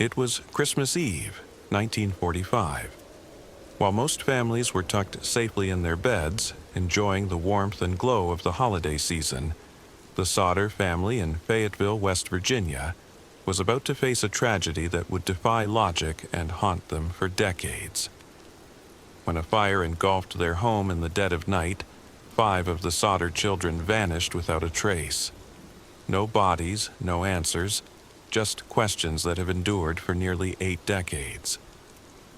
It was Christmas Eve, 1945. While most families were tucked safely in their beds, enjoying the warmth and glow of the holiday season, the Sodder family in Fayetteville, West Virginia, was about to face a tragedy that would defy logic and haunt them for decades. When a fire engulfed their home in the dead of night, 5 of the Sodder children vanished without a trace. No bodies, no answers, just questions that have endured for nearly 8 decades.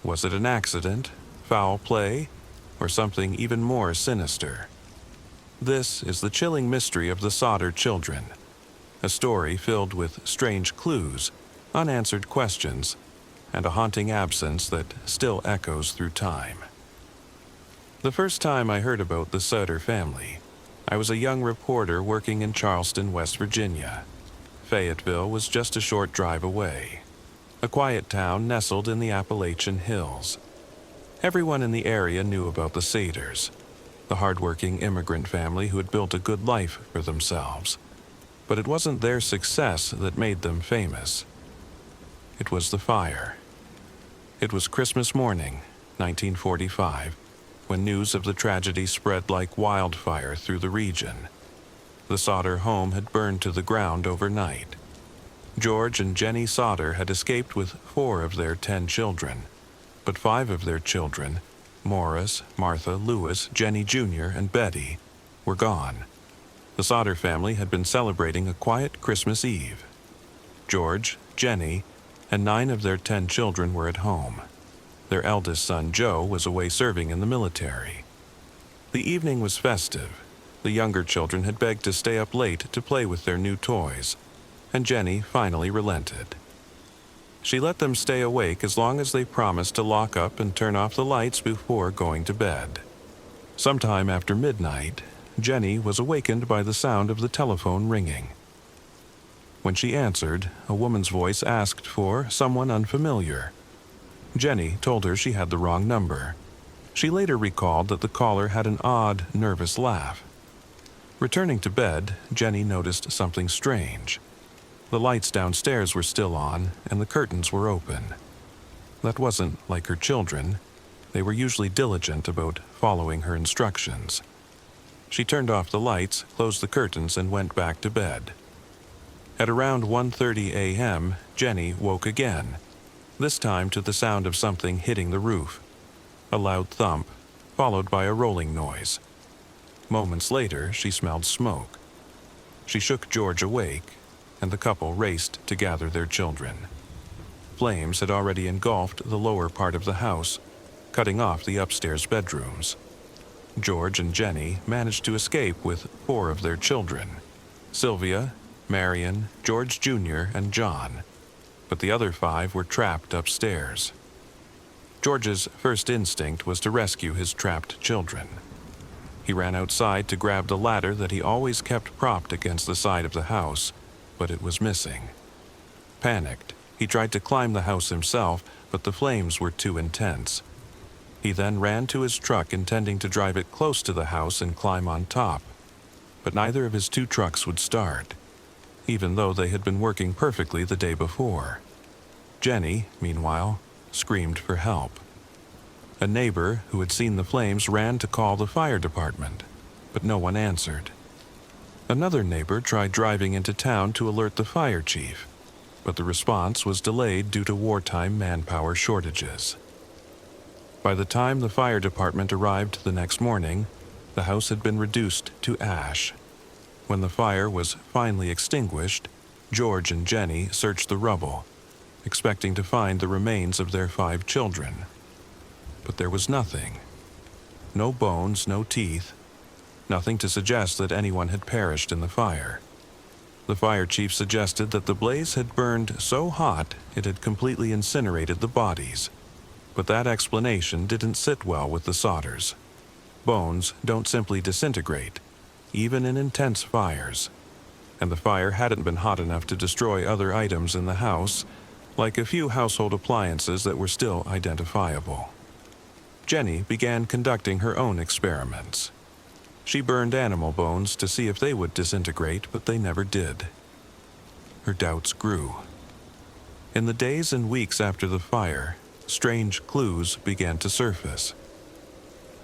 Was it an accident, foul play, or something even more sinister? This is the chilling mystery of the Sodder children, a story filled with strange clues, unanswered questions, and a haunting absence that still echoes through time. The first time I heard about the Sodder family, I was a young reporter working in Charleston, West Virginia. Fayetteville was just a short drive away, a quiet town nestled in the Appalachian Hills. Everyone in the area knew about the Sodders, the hardworking immigrant family who had built a good life for themselves. But it wasn't their success that made them famous. It was the fire. It was Christmas morning, 1945, when news of the tragedy spread like wildfire through the region. The Sodder home had burned to the ground overnight. George and Jenny Sodder had escaped with 4 of their 10 children, but 5 of their children, Morris, Martha, Lewis, Jenny Jr., and Betty, were gone. The Sodder family had been celebrating a quiet Christmas Eve. George, Jenny, and 9 of their 10 children were at home. Their eldest son, Joe, was away serving in the military. The evening was festive. The younger children had begged to stay up late to play with their new toys, and Jenny finally relented. She let them stay awake as long as they promised to lock up and turn off the lights before going to bed. Sometime after midnight, Jenny was awakened by the sound of the telephone ringing. When she answered, a woman's voice asked for someone unfamiliar. Jenny told her she had the wrong number. She later recalled that the caller had an odd, nervous laugh. Returning to bed, Jenny noticed something strange. The lights downstairs were still on, and the curtains were open. That wasn't like her children. They were usually diligent about following her instructions. She turned off the lights, closed the curtains, and went back to bed. At around 1:30 a.m., Jenny woke again, this time to the sound of something hitting the roof. A loud thump, followed by a rolling noise. Moments later, she smelled smoke. She shook George awake, and the couple raced to gather their children. Flames had already engulfed the lower part of the house, cutting off the upstairs bedrooms. George and Jenny managed to escape with 4 of their children, Sylvia, Marion, George Jr., and John, but the other 5 were trapped upstairs. George's first instinct was to rescue his trapped children. He ran outside to grab the ladder that he always kept propped against the side of the house, but it was missing. Panicked, he tried to climb the house himself, but the flames were too intense. He then ran to his truck intending to drive it close to the house and climb on top. But neither of his 2 trucks would start, even though they had been working perfectly the day before. Jenny, meanwhile, screamed for help. A neighbor who had seen the flames ran to call the fire department, but no one answered. Another neighbor tried driving into town to alert the fire chief, but the response was delayed due to wartime manpower shortages. By the time the fire department arrived the next morning, the house had been reduced to ash. When the fire was finally extinguished, George and Jenny searched the rubble, expecting to find the remains of their 5 children. But there was nothing. No bones, no teeth, nothing to suggest that anyone had perished in the fire. The fire chief suggested that the blaze had burned so hot it had completely incinerated the bodies. But that explanation didn't sit well with the Sodders. Bones don't simply disintegrate, even in intense fires. And the fire hadn't been hot enough to destroy other items in the house, like a few household appliances that were still identifiable. Jenny began conducting her own experiments. She burned animal bones to see if they would disintegrate, but they never did. Her doubts grew. In the days and weeks after the fire, strange clues began to surface.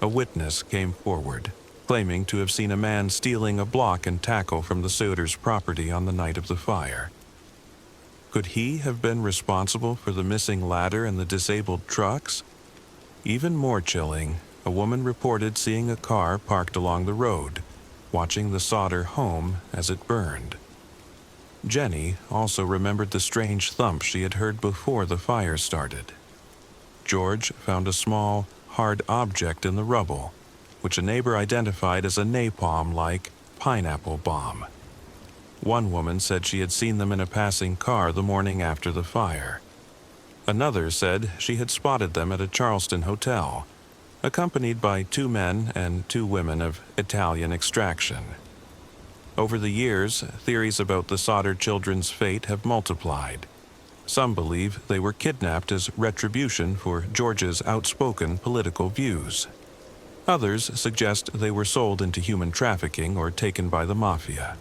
A witness came forward, claiming to have seen a man stealing a block and tackle from the Sodders' property on the night of the fire. Could he have been responsible for the missing ladder and the disabled trucks? Even more chilling, a woman reported seeing a car parked along the road, watching the Sodder home as it burned. Jenny also remembered the strange thump she had heard before the fire started. George found a small, hard object in the rubble, which a neighbor identified as a napalm-like pineapple bomb. One woman said she had seen them in a passing car the morning after the fire. Another said she had spotted them at a Charleston hotel, accompanied by 2 men and 2 women of Italian extraction. Over the years, theories about the Sodder children's fate have multiplied. Some believe they were kidnapped as retribution for George's outspoken political views. Others suggest they were sold into human trafficking or taken by the mafia.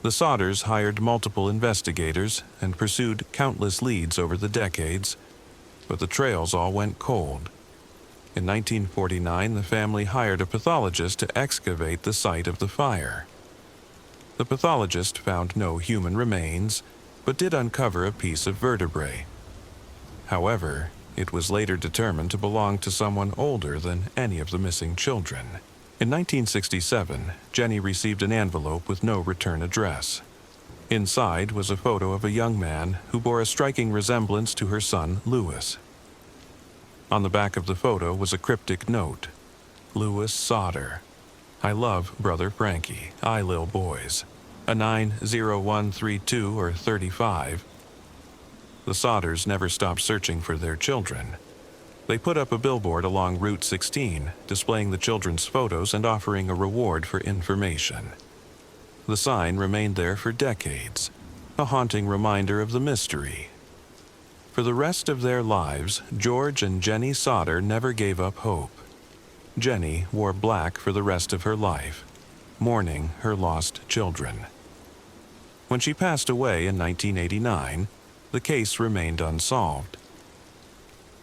The Sodders hired multiple investigators and pursued countless leads over the decades, but the trails all went cold. In 1949, the family hired a pathologist to excavate the site of the fire. The pathologist found no human remains, but did uncover a piece of vertebrae. However, it was later determined to belong to someone older than any of the missing children. In 1967, Jenny received an envelope with no return address. Inside was a photo of a young man who bore a striking resemblance to her son, Louis. On the back of the photo was a cryptic note: Louis Sodder. I love brother Frankie. I lil boys. A 90132 or 35. The Sodders never stopped searching for their children. They put up a billboard along Route 16, displaying the children's photos and offering a reward for information. The sign remained there for decades, a haunting reminder of the mystery. For the rest of their lives, George and Jenny Sodder never gave up hope. Jenny wore black for the rest of her life, mourning her lost children. When she passed away in 1989, the case remained unsolved.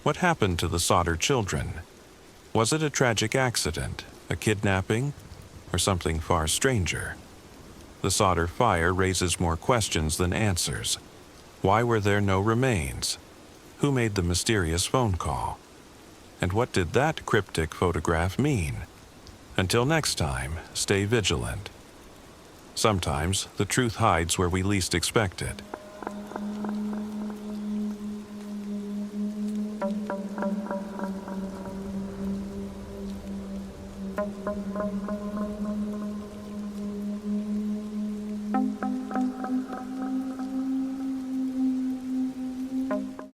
What happened to the Sodder children? Was it a tragic accident, a kidnapping, or something far stranger? The Sodder fire raises more questions than answers. Why were there no remains? Who made the mysterious phone call? And what did that cryptic photograph mean? Until next time, stay vigilant. Sometimes the truth hides where we least expect it.